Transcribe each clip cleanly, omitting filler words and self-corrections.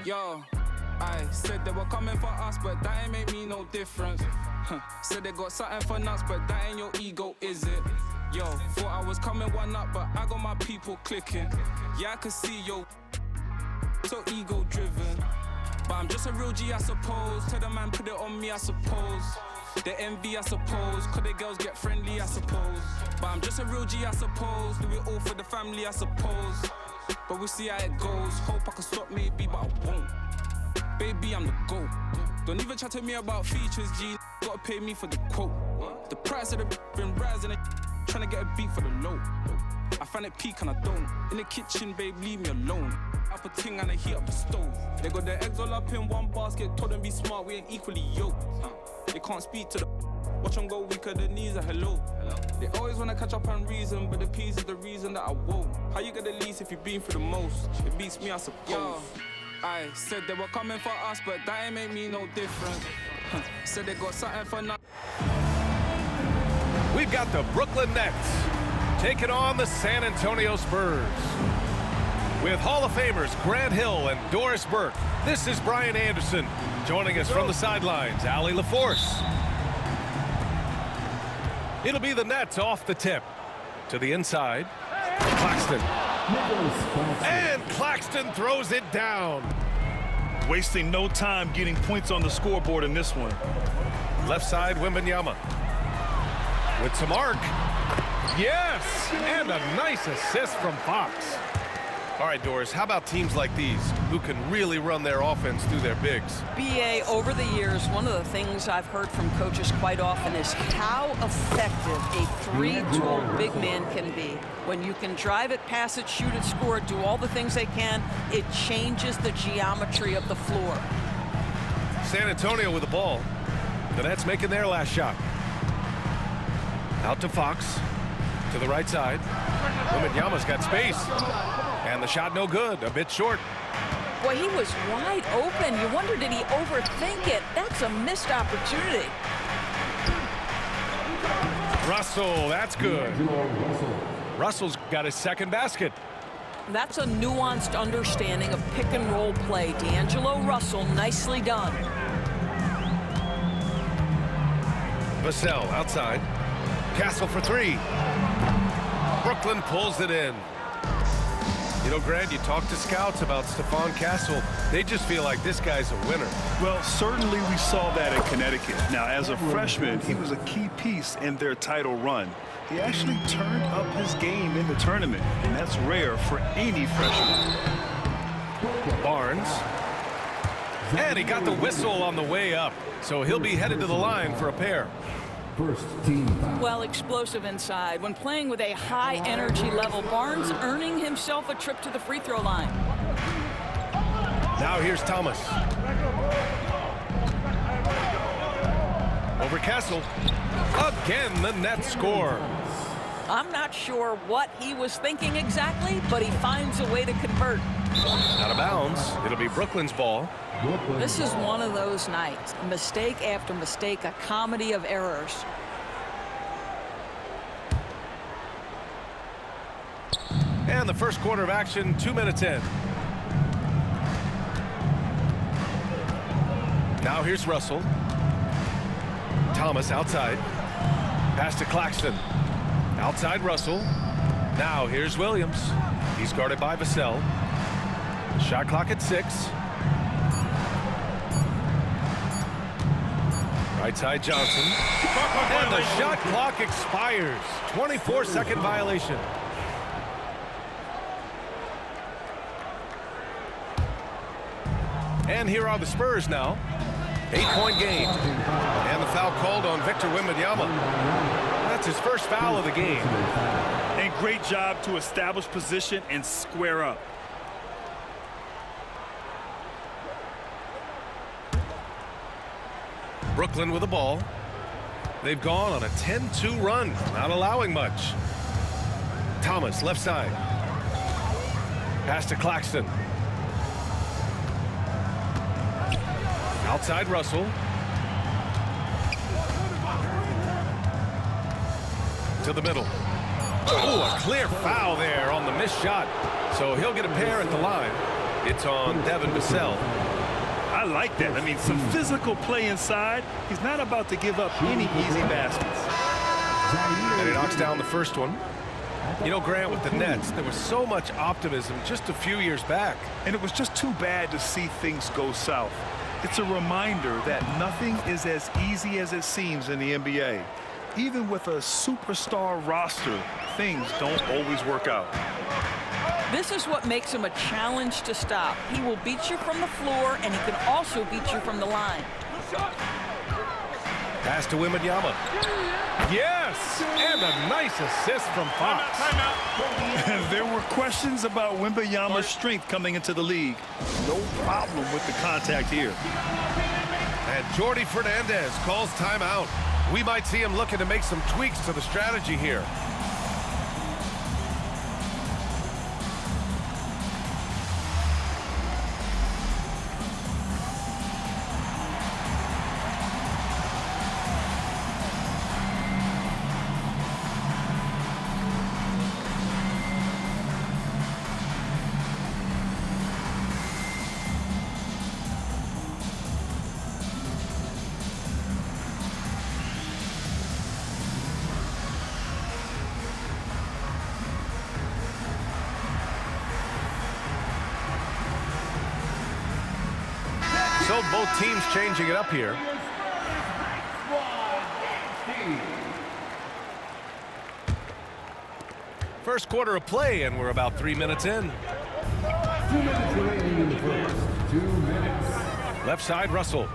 Yo, I said they were coming for us, but that ain't make me no difference. Said they got something for nuts, but that ain't your ego, is it? Yo, thought I was coming one up, but I got my people clicking. Yeah, I can see yo, so ego driven. But I'm just a real G, I suppose. Tell the man put it on me, I suppose. The envy, I suppose. Cause the girls get friendly, I suppose. But I'm just a real G, I suppose. Do it all for the family, I suppose. But we'll see how it goes. Hope I can stop maybe, but I won't. Baby, I'm the GOAT. Don't even chat to me about features, G. Gotta pay me for the quote. The price of the been rising, trying to get a beat for the low. I find it peak and I don't. In the kitchen, babe, leave me alone. Up a ting and I heat up the stove. They got their eggs all up in one basket. Told them be smart, we ain't equally yoked. They can't speak to the watch them go weaker, the knees are hello. They always wanna catch up on reason, but the peas is the reason that I won't. How you get the least if you've been through the most? It beats me, I suppose. Yo, I said they were coming for us, but that ain't make me no different. Said they got something for nothing. We've got the Brooklyn Nets taking on the San Antonio Spurs. With Hall of Famers Grant Hill and Doris Burke, this is Brian Anderson. Joining us from the sidelines, Allie LaForce. It'll be the Nets off the tip. To the inside, Claxton. And Claxton throws it down. Wasting no time getting points on the scoreboard in this one. Left side, Wembanyama. With some arc. Yes! And a nice assist from Fox. All right, Doris, how about teams like these who can really run their offense through their bigs? BA, over the years, one of the things I've heard from coaches quite often is how effective a three-tool big man can be. When you can drive it, pass it, shoot it, score it, do all the things they can, it changes the geometry of the floor. San Antonio with the ball. The Nets making their last shot. Out to Fox. To the right side. Wembanyama's got space. And the shot no good, a bit short. Boy, he was wide open. You wonder, did he overthink it? That's a missed opportunity. Russell, that's good. Russell's got his second basket. That's a nuanced understanding of pick and roll play. D'Angelo Russell, nicely done. Vassell outside. Castle for three. Brooklyn pulls it in. You know, Grant, you talk to scouts about Stephon Castle. They just feel like this guy's a winner. Well, certainly we saw that in Connecticut. Now, as a freshman, he was a key piece in their title run. He actually turned up his game in the tournament, and that's rare for any freshman. Barnes. And he got the whistle on the way up, so he'll be headed to the line for a pair. First team foul. Well, explosive inside. When playing with a high energy level, Barnes earning himself a trip to the free throw line. Now here's Thomas. Over Castle. Again, the Nets score. I'm not sure what he was thinking exactly, but he finds a way to convert. Out of bounds. It'll be Brooklyn's ball. This is one of those nights. Mistake after mistake, a comedy of errors. And the first quarter of action, 2 minutes in. Now here's Russell. Thomas outside. Pass to Claxton. Outside Russell. Now here's Williams. He's guarded by Vassell. Shot clock at 6. Right side Johnson. And the shot clock expires. 24-second violation. And here are the Spurs now. 8-point game. And the foul called on Victor Wembanyama. That's his first foul of the game. And great job to establish position and square up. Brooklyn with the ball. They've gone on a 10-2 run, not allowing much. Thomas, left side. Pass to Claxton. Outside Russell. To the middle. Oh, a clear foul there on the missed shot. So he'll get a pair at the line. It's on Devin Vassell. I like that. I mean, some physical play inside. He's not about to give up any easy baskets. And he knocks down the first one. You know, Grant, with the Nets, there was so much optimism just a few years back. And it was just too bad to see things go south. It's a reminder that nothing is as easy as it seems in the NBA. Even with a superstar roster, things don't always work out. This is what makes him a challenge to stop. He will beat you from the floor, and he can also beat you from the line. Pass to Wembanyama. Yes! And a nice assist from Fox. There were questions about Wembanyama's strength coming into the league. No problem with the contact here. And Jordi Fernandez calls timeout. We might see him looking to make some tweaks to the strategy here. So both teams changing it up here. First quarter of play, and we're about 3 minutes in. 2 minutes remaining in the first. 2 minutes. Left side, Russell.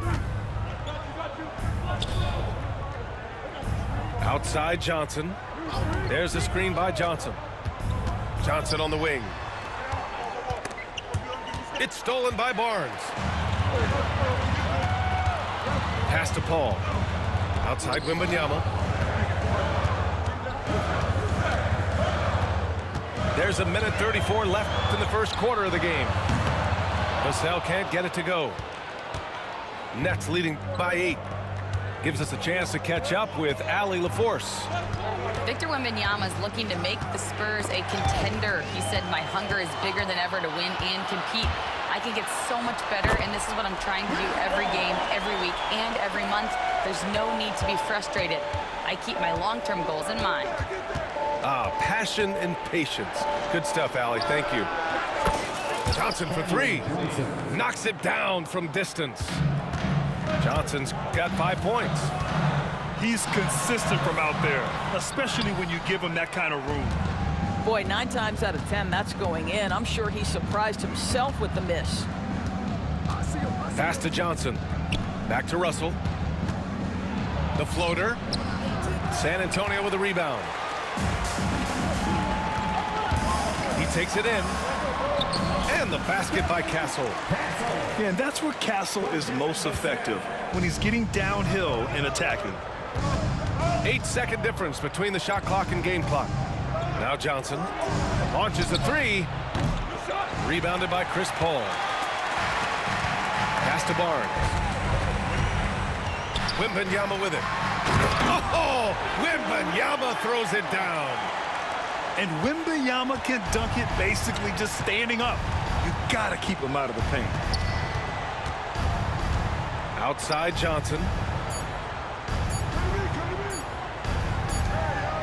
Outside, Johnson. There's the screen by Johnson. Johnson on the wing. It's stolen by Barnes. Pass to Paul. Outside Wembanyama. There's 1:34 left in the first quarter of the game. Vassell can't get it to go. Nets leading by 8. Gives us a chance to catch up with Allie LaForce. Victor Wembanyama is looking to make the Spurs a contender. He said, "My hunger is bigger than ever to win and compete. I can get so much better, and this is what I'm trying to do every game, every week, and every month. There's no need to be frustrated. I keep my long-term goals in mind." Passion and patience. Good stuff, Allie. Thank you. Johnson for 3. Knocks it down from distance. Johnson's got 5 points. He's consistent from out there, especially when you give him that kind of room. Boy, 9 times out of 10, that's going in. I'm sure he surprised himself with the miss. Pass to Johnson. Back to Russell. The floater. San Antonio with a rebound. He takes it in. And the basket by Castle. Yeah, and that's where Castle is most effective, when he's getting downhill and attacking. 8-second difference between the shot clock and game clock. Now Johnson launches a 3. Rebounded by Chris Paul. Pass to Barnes. Wembanyama with it. Oh, Wembanyama throws it down. And Wembanyama can dunk it basically just standing up. You got to keep him out of the paint. Outside Johnson.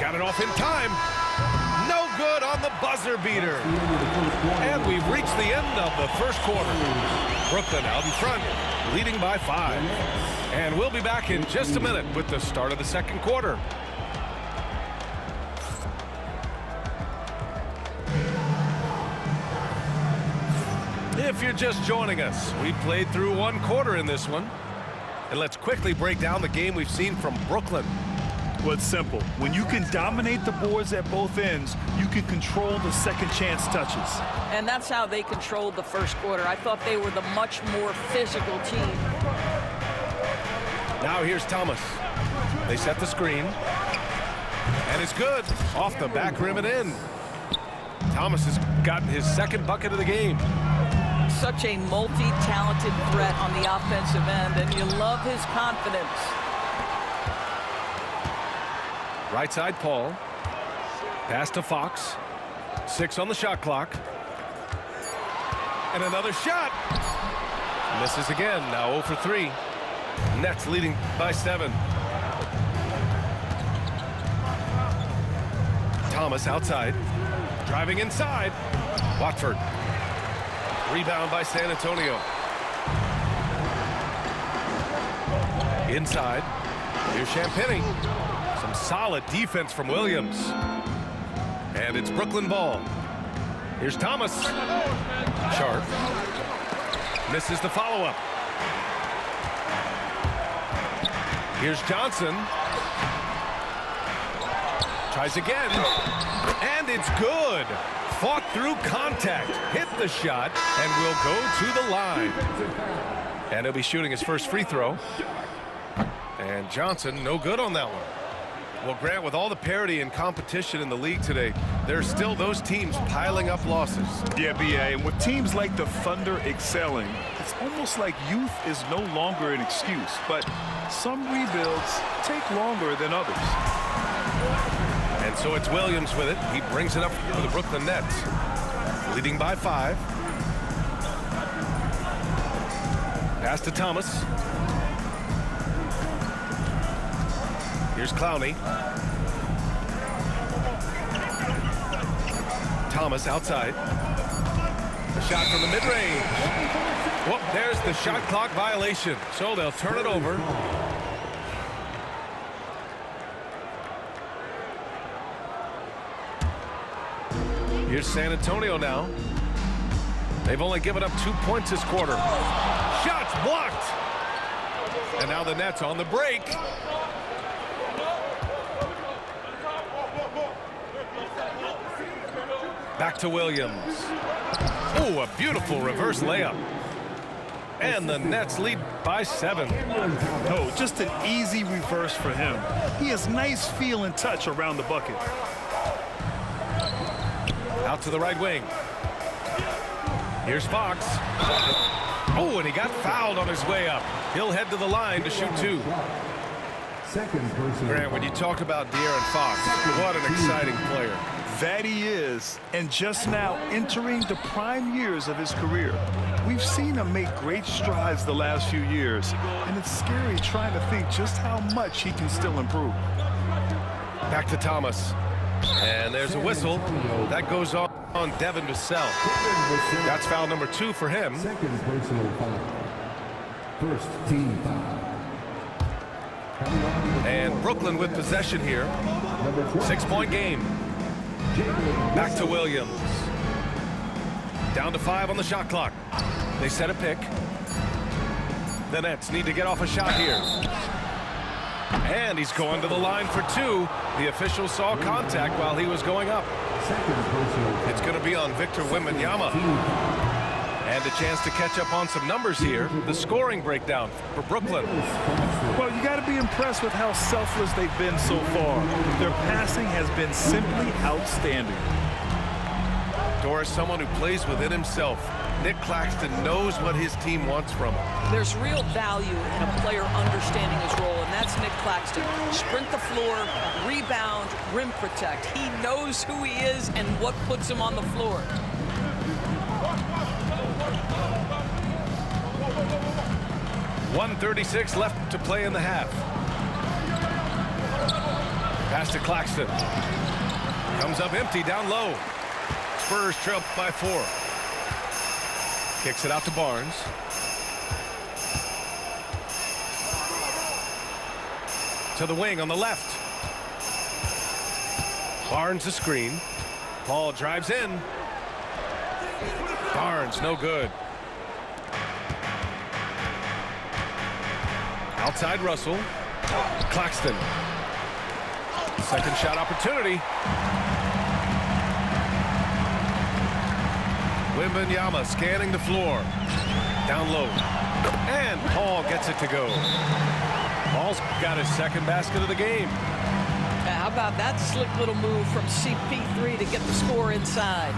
Got it off in time. No good on the buzzer beater. And we've reached the end of the first quarter. Brooklyn out in front, leading by 5. And we'll be back in just a minute with the start of the second quarter. If you're just joining us, we played through 1 quarter in this one. And let's quickly break down the game we've seen from Brooklyn. Well, it's simple. When you can dominate the boards at both ends, you can control the second chance touches. And that's how they controlled the first quarter. I thought they were the much more physical team. Now here's Thomas. They set the screen. And it's good. Off the back rim and in. Thomas has gotten his second bucket of the game. Such a multi-talented threat on the offensive end, and you love his confidence. Right side, Paul. Pass to Fox. 6 on the shot clock. And another shot. Misses again. Now 0 for 3. Nets leading by 7. Thomas outside. Driving inside. Watford. Rebound by San Antonio. Inside. Here's Champagny. Some solid defense from Williams. And it's Brooklyn ball. Here's Thomas. Sharp. Misses the follow-up. Here's Johnson. Tries again. And it's good. Fought through contact. Hit the shot and will go to the line. And he'll be shooting his first free throw. And Johnson, no good on that one. Well, Grant, with all the parity and competition in the league today, there's still those teams piling up losses. Yeah, B.A., and with teams like the Thunder excelling, it's almost like youth is no longer an excuse, but some rebuilds take longer than others. And so it's Williams with it. He brings it up for the Brooklyn Nets, leading by 5. Pass to Thomas. Here's Clowney. Thomas outside. A shot from the mid-range. Whoop, there's the shot clock violation. So they'll turn it over. Here's San Antonio now. They've only given up 2 points this quarter. Shots blocked. And now the Nets on the break. Back to Williams. Oh, a beautiful reverse layup. And the Nets lead by 7. No, just an easy reverse for him. He has nice feel and touch around the bucket. Out to the right wing. Here's Fox. Oh, and he got fouled on his way up. He'll head to the line to shoot 2. Grant, when you talk about De'Aaron Fox, what an exciting player. That he is, and just now entering the prime years of his career. We've seen him make great strides the last few years, and it's scary trying to think just how much he can still improve. Back to Thomas. And there's a whistle. That goes on Devin Vassell. That's foul number 2 for him. Second personal foul. First team foul. And Brooklyn with possession here. 6-point game. Back to Williams. Down to 5 on the shot clock. They set a pick. The Nets need to get off a shot here. And he's going to the line for 2. The official saw contact while he was going up. It's going to be on Victor Wembanyama. And a chance to catch up on some numbers here. The scoring breakdown for Brooklyn. Well, you got to be impressed with how selfless they've been so far. Their passing has been simply outstanding. Doris, someone who plays within himself. Nick Claxton knows what his team wants from him. There's real value in a player understanding his role, and that's Nick Claxton. Sprint the floor, rebound, rim protect. He knows who he is and what puts him on the floor. .136 left to play in the half. Pass to Claxton. Comes up empty down low. Spurs trail by 4. Kicks it out to Barnes. To the wing on the left. Barnes the screen. Paul drives in. Barnes no good. Outside Russell. Claxton. Second shot opportunity. Wembanyama scanning the floor. Down low. And Paul gets it to go. Paul's got his second basket of the game. How about that slick little move from CP3 to get the score inside?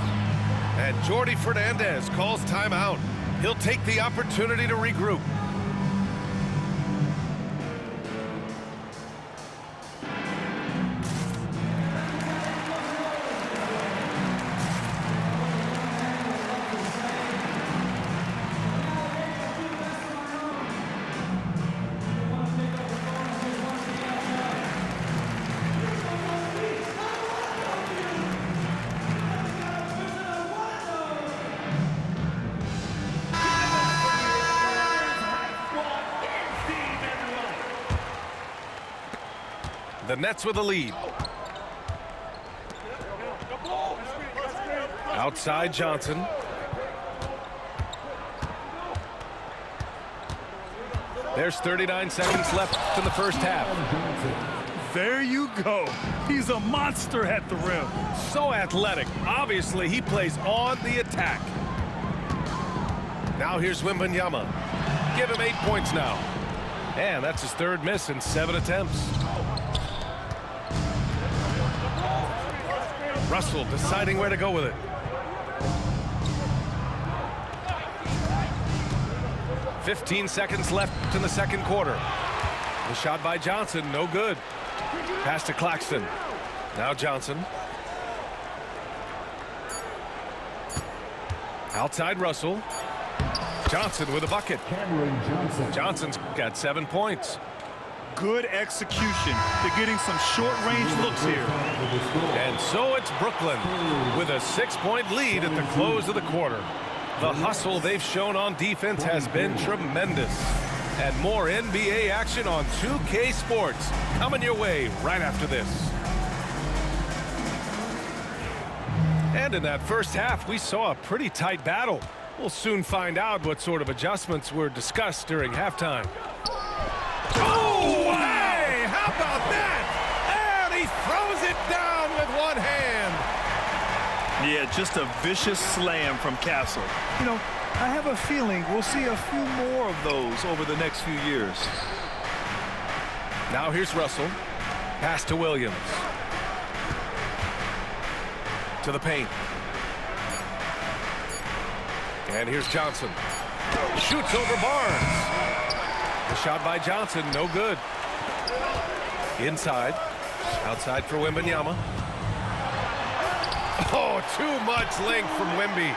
And Jordi Fernandez calls timeout. He'll take the opportunity to regroup. The Nets with a lead. Outside Johnson. There's 39 seconds left in the first half. There you go. He's a monster at the rim. So athletic. Obviously, he plays on the attack. Now here's Wembanyama. Give him 8 points now. And that's his third miss in 7 attempts. Russell deciding where to go with it. "15 seconds left in the second quarter. The shot by Johnson, no good. Pass to Claxton. Now Johnson. Outside Russell. Johnson with a bucket. Cameron Johnson. Johnson's got 7 points. Good execution. They're getting some short-range looks here. And so it's Brooklyn with a 6-point lead at the close of the quarter. The hustle they've shown on defense has been tremendous. And more NBA action on 2K Sports coming your way right after this. And in that first half, we saw a pretty tight battle. We'll soon find out what sort of adjustments were discussed during halftime. Oh, hey! How about that? And he throws it down with one hand. Yeah, just a vicious slam from Castle. You know, I have a feeling we'll see a few more of those over the next few years. Now here's Russell. Pass to Williams. To the paint. And here's Johnson. Shoots over Barnes. The shot by Johnson, no good. Inside. Outside for Wembanyama. Oh, too much length from Wemby.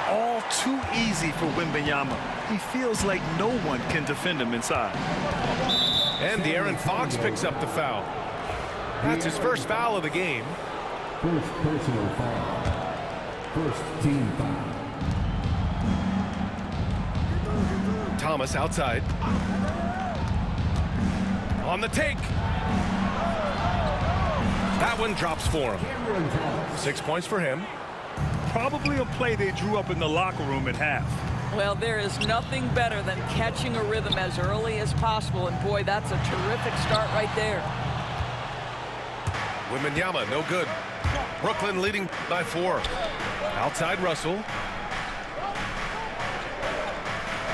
All too easy for Wembanyama. He feels like no one can defend him inside. And De'Aaron Fox picks up the foul. That's his first foul of the game. First personal foul. First team foul. Thomas outside. On the take. That one drops for him. 6 points for him. Probably a play they drew up in the locker room at half. Well, there is nothing better than catching a rhythm as early as possible. And boy, that's a terrific start right there. Wembanyama, no good. Brooklyn leading by 4. Outside Russell.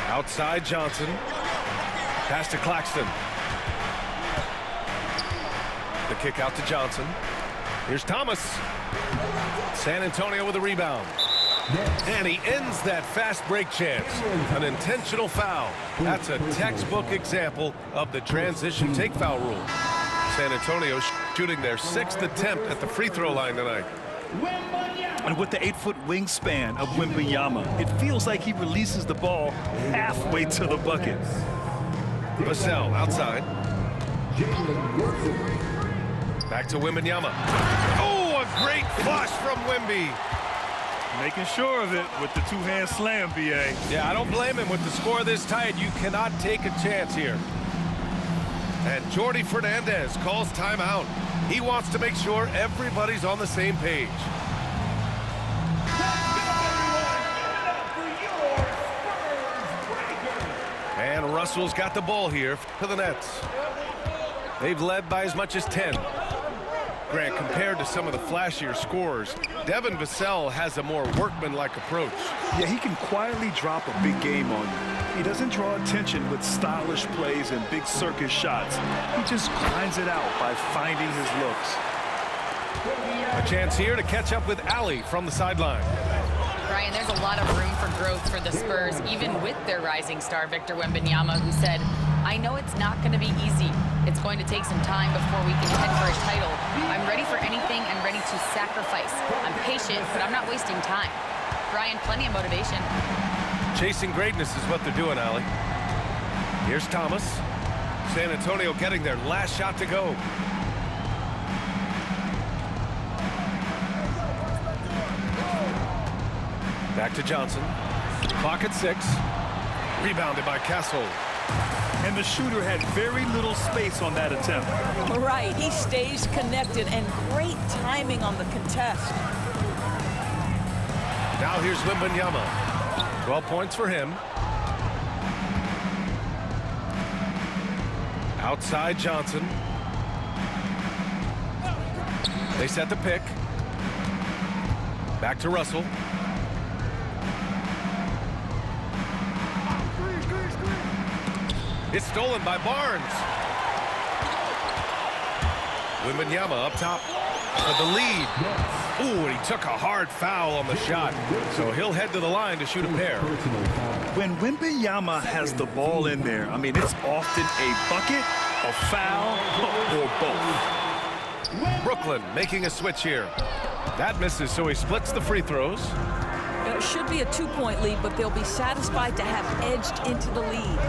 Outside Johnson. Pass to Claxton. The kick out to Johnson. Here's Thomas. San Antonio with a rebound. And he ends that fast break chance. An intentional foul. That's a textbook example of the transition take foul rule. San Antonio shooting their 6th attempt at the free throw line tonight. And with the 8-foot wingspan of Wembanyama, it feels like he releases the ball halfway to the bucket. Vassell outside. Back to Wembanyama. Oh, a great flush from Wemby. Making sure of it with the two-hand slam, B.A. Yeah, I don't blame him with the score this tight. You cannot take a chance here. And Jordi Fernandez calls timeout. He wants to make sure everybody's on the same page. And Russell's got the ball here for the Nets. They've led by as much as 10. Grant, compared to some of the flashier scorers, Devin Vassell has a more workmanlike approach. Yeah, he can quietly drop a big game on you. He doesn't draw attention with stylish plays and big circus shots. He just grinds it out by finding his looks. A chance here to catch up with Allie from the sideline. Brian, there's a lot of room for growth for the Spurs, even with their rising star, Victor Wembanyama, who said, I know it's not going to be easy. It's going to take some time before we contend for a title. I'm ready for anything and ready to sacrifice. I'm patient, but I'm not wasting time. Brian, plenty of motivation. Chasing greatness is what they're doing, Allie. Here's Thomas. San Antonio getting their last shot to go. Back to Johnson. Clock at 6. Rebounded by Castle. And the shooter had very little space on that attempt. Right, he stays connected, and great timing on the contest. Now here's Wembanyama. 12 points for him. Outside Johnson. They set the pick. Back to Russell. It's stolen by Barnes. Wembanyama up top for the lead. Ooh, and he took a hard foul on the shot. So he'll head to the line to shoot a pair. When Wembanyama has the ball in there, I mean, it's often a bucket, a foul, or both. Brooklyn making a switch here. That misses, so he splits the free throws. It should be a 2-point lead, but they'll be satisfied to have edged into the lead.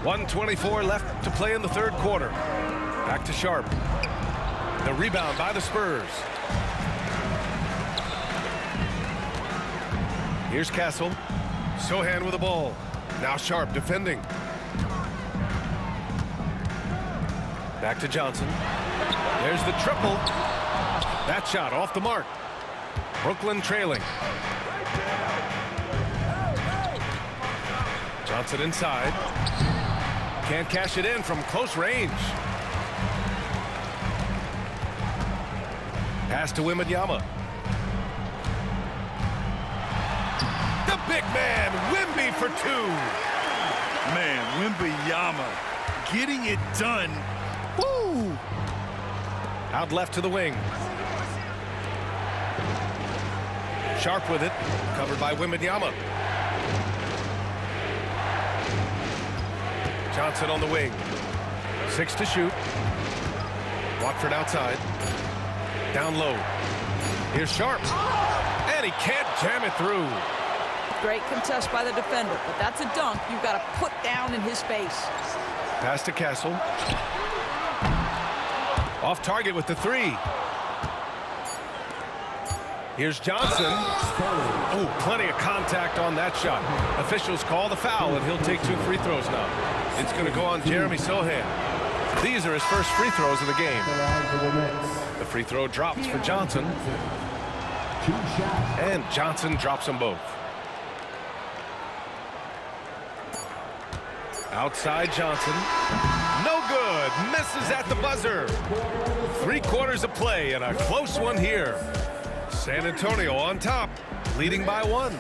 .124 left to play in the third quarter. Back to Sharp. The rebound by the Spurs. Here's Castle. Sohan with the ball. Now Sharp defending. Back to Johnson. There's the triple. That shot off the mark. Brooklyn trailing. Johnson inside. Can't cash it in from close range. Pass to Wembanyama. The big man, Wemby for two. Man, Wembanyama getting it done. Woo! Out left to the wing. Sharp with it, covered by Wembanyama. Johnson on the wing. 6 to shoot. Watford outside. Down low. Here's Sharp. And he can't jam it through. Great contest by the defender, but that's a dunk you've got to put down in his face. Pass to Castle. Off target with the three. Here's Johnson. Oh, plenty of contact on that shot. Officials call the foul, and he'll take 2 free throws now. It's going to go on Jeremy Sohan. These are his first free throws of the game. The free throw drops for Johnson. And Johnson drops them both. Outside Johnson. No good. Misses at the buzzer. 3 quarters of play and a close one here. San Antonio on top, leading by 1.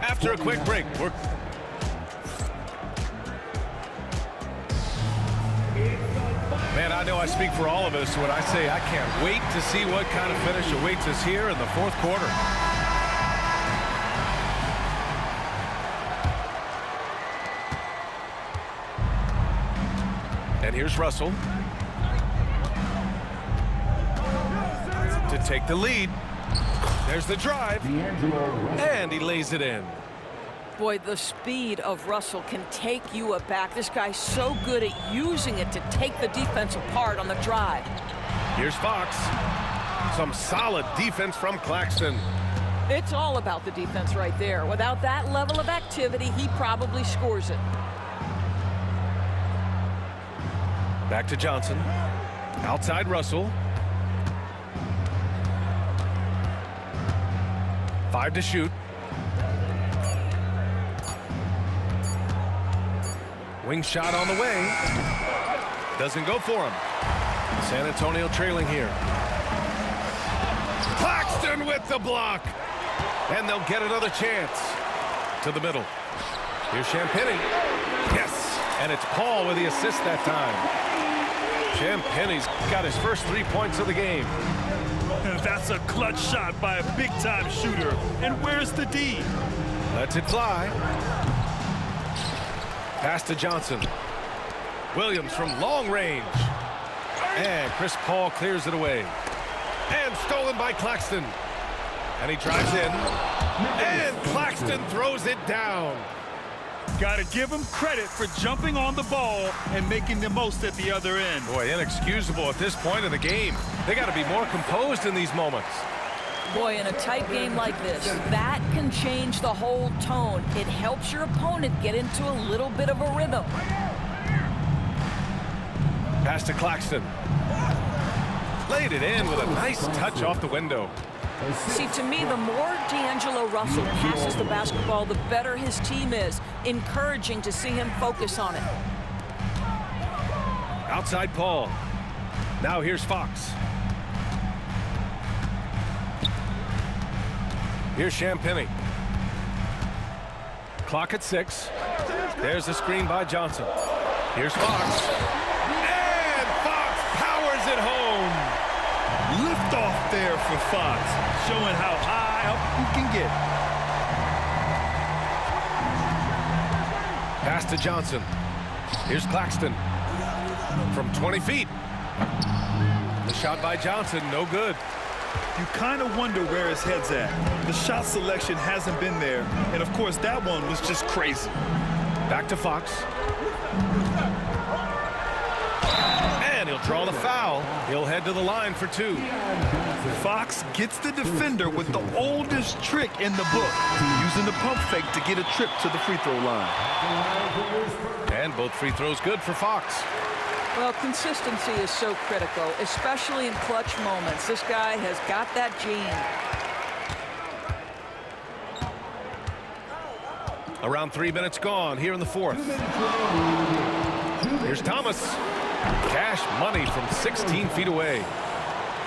After a quick break, Man, I know I speak for all of us when I say I can't wait to see what kind of finish awaits us here in the fourth quarter. And here's Russell to take the lead. There's the drive, and he lays it in. Boy, the speed of Russell can take you aback. This guy's so good at using it to take the defense apart on the drive. Here's Fox. Some solid defense from Claxton. It's all about the defense right there. Without that level of activity, he probably scores it. Back to Johnson. Outside Russell. 5 to shoot. Wing shot on the way. Doesn't go for him. San Antonio trailing here. Claxton with the block. And they'll get another chance. To the middle. Here's Champagnie. Yes. And it's Paul with the assist that time. Champagnie's got his first 3 points of the game. That's a clutch shot by a big-time shooter. And where's the D? Lets it fly. Pass to Johnson. Williams from long range. And Chris Paul clears it away. And stolen by Claxton. And he drives in. And Claxton throws it down. Got to give him credit for jumping on the ball and making the most at the other end. Boy, inexcusable at this point of the game. They got to be more composed in these moments. Boy, in a tight game like this, that can change the whole tone. It helps your opponent get into a little bit of a rhythm. Pass to Claxton. Laid it in with a nice touch off the window. See, to me, the more D'Angelo Russell passes the basketball, the better his team is. Encouraging to see him focus on it. Outside Paul. Now here's Fox. Here's Champagnie. Clock at 6. There's the screen by Johnson. Here's Fox. And Fox powers it home. Lift off there for Fox, showing how high up you can get. Pass to Johnson. Here's Claxton. From 20 feet. The shot by Johnson, no good. You kind of wonder where his head's at. The shot selection hasn't been there. And, of course, that one was just crazy. Back to Fox. And he'll draw the foul. He'll head to the line for 2. Fox gets the defender with the oldest trick in the book, using the pump fake to get a trip to the free throw line. And both free throws good for Fox. Well, consistency is so critical, especially in clutch moments. This guy has got that gene. Around 3 minutes gone here in the 4th. Here's Thomas. Cash money from 16 feet away.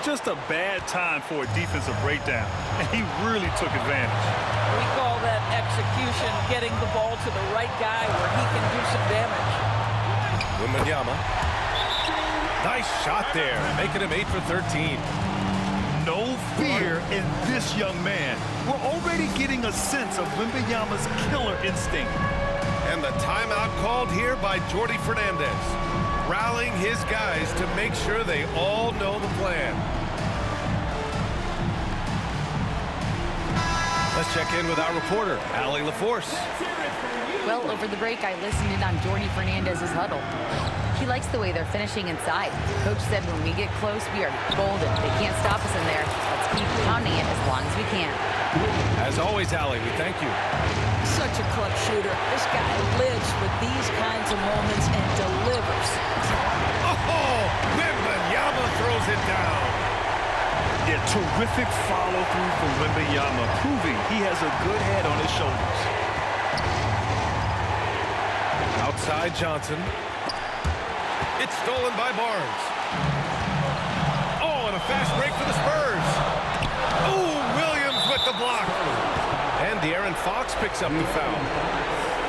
Just a bad time for a defensive breakdown, and he really took advantage. We call that execution, getting the ball to the right guy where he can do some damage. Wembanyama. Nice shot there, making him 8 for 13. No fear in this young man. We're already getting a sense of Wembanyama's killer instinct. And the timeout called here by Jordi Fernandez, rallying his guys to make sure they all know the plan. Let's check in with our reporter, Allie LaForce. Well, over the break, I listened in on Jordi Fernandez's huddle. He likes the way they're finishing inside. Coach said when we get close, we are golden. They can't stop us in there. Let's keep pounding it as long as we can. As always, Allie, we thank you. Such a clutch shooter. This guy lives for these kinds of moments and delivers. Oh, Wembanyama throws it down. Yeah, terrific follow-through from Wembanyama, proving he has a good head on his shoulders. Outside Johnson. It's stolen by Barnes. Oh, and a fast break for the Spurs. Oh, Williams with the block. And De'Aaron Fox picks up the foul.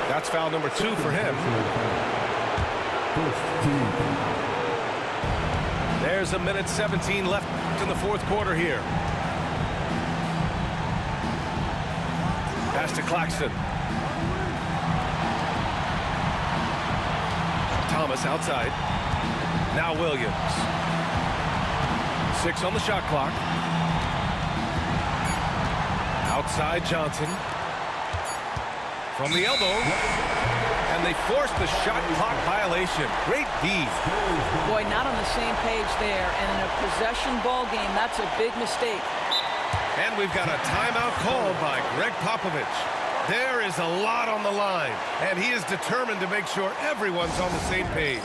That's foul number 2 for him. There's a minute 17 left in the 4th quarter here. Pass to Claxton. Thomas outside. Now Williams. 6 on the shot clock. Outside Johnson. From the elbow. And they forced the shot clock violation. Great D. Boy, not on the same page there. And in a possession ball game, that's a big mistake. And we've got a timeout called by Greg Popovich. There is a lot on the line, and he is determined to make sure everyone's on the same page.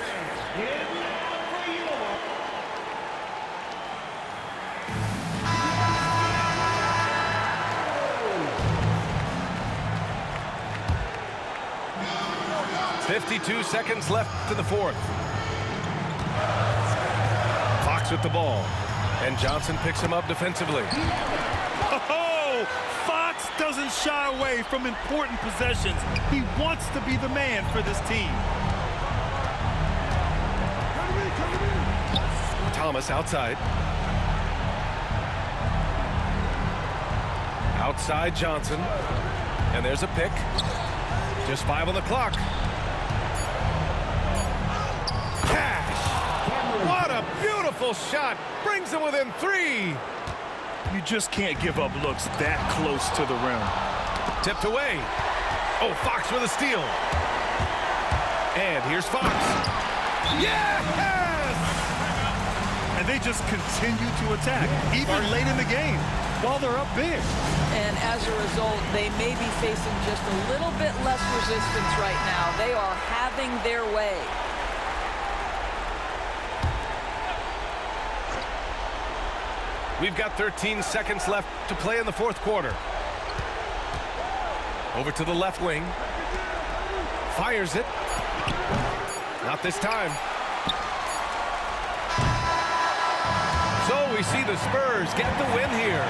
.52 seconds left to the 4th. Fox with the ball, and Johnson picks him up defensively. Oh, Fox doesn't shy away from important possessions. He wants to be the man for this team. Thomas outside. Outside Johnson. And there's a pick. Just 5 on the clock. Cash! What a beautiful shot! Brings him within 3. You just can't give up looks that close to the rim. Tipped away. Oh, Fox with a steal. And here's Fox. Yes! And they just continue to attack, even late in the game. while they're up big. And as a result, they may be facing just a little bit less resistance right now. They are having their way. We've got 13 seconds left to play in the fourth quarter. Over to the left wing. Fires it. Not this time. So we see the Spurs get the win here.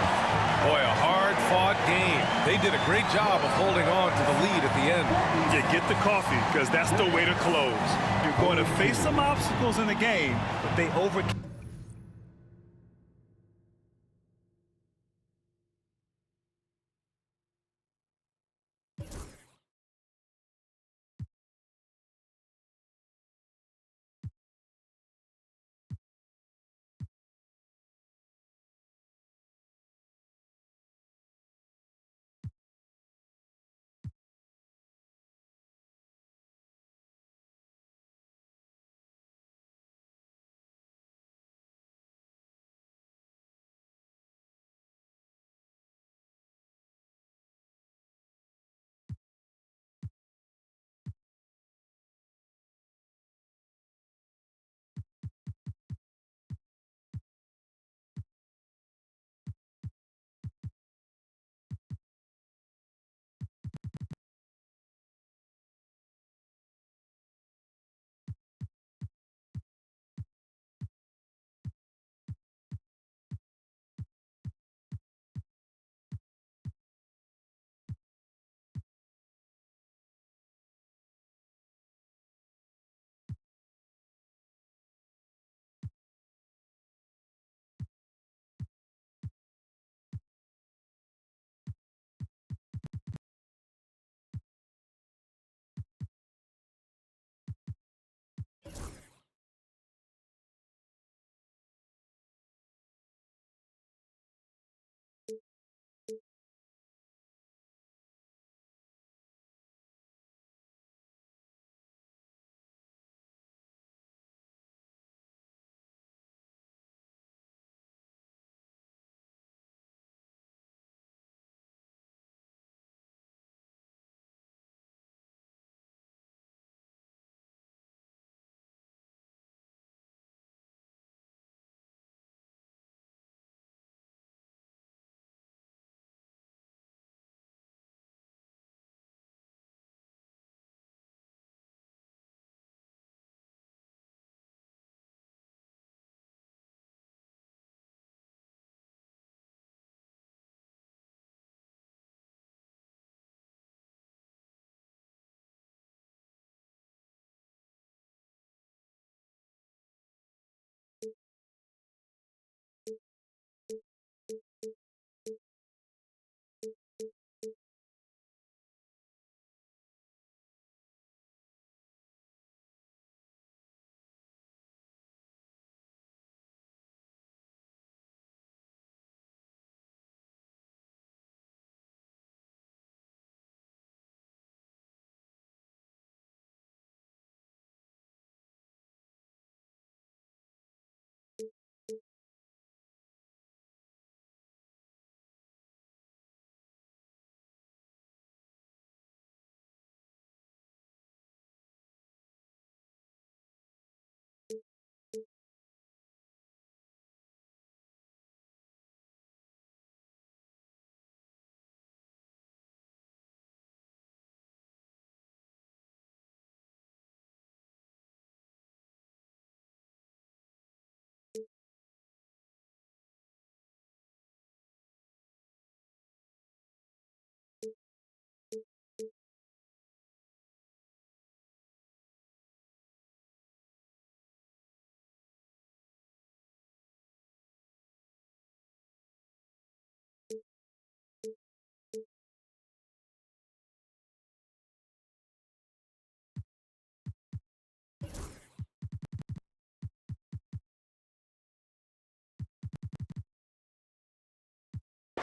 Boy, a hard-fought game. They did a great job of holding on to the lead at the end. Yeah, get the coffee, because that's the way to close. You're going to face some obstacles in the game, but they overcame.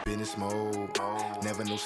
Business mode, never knew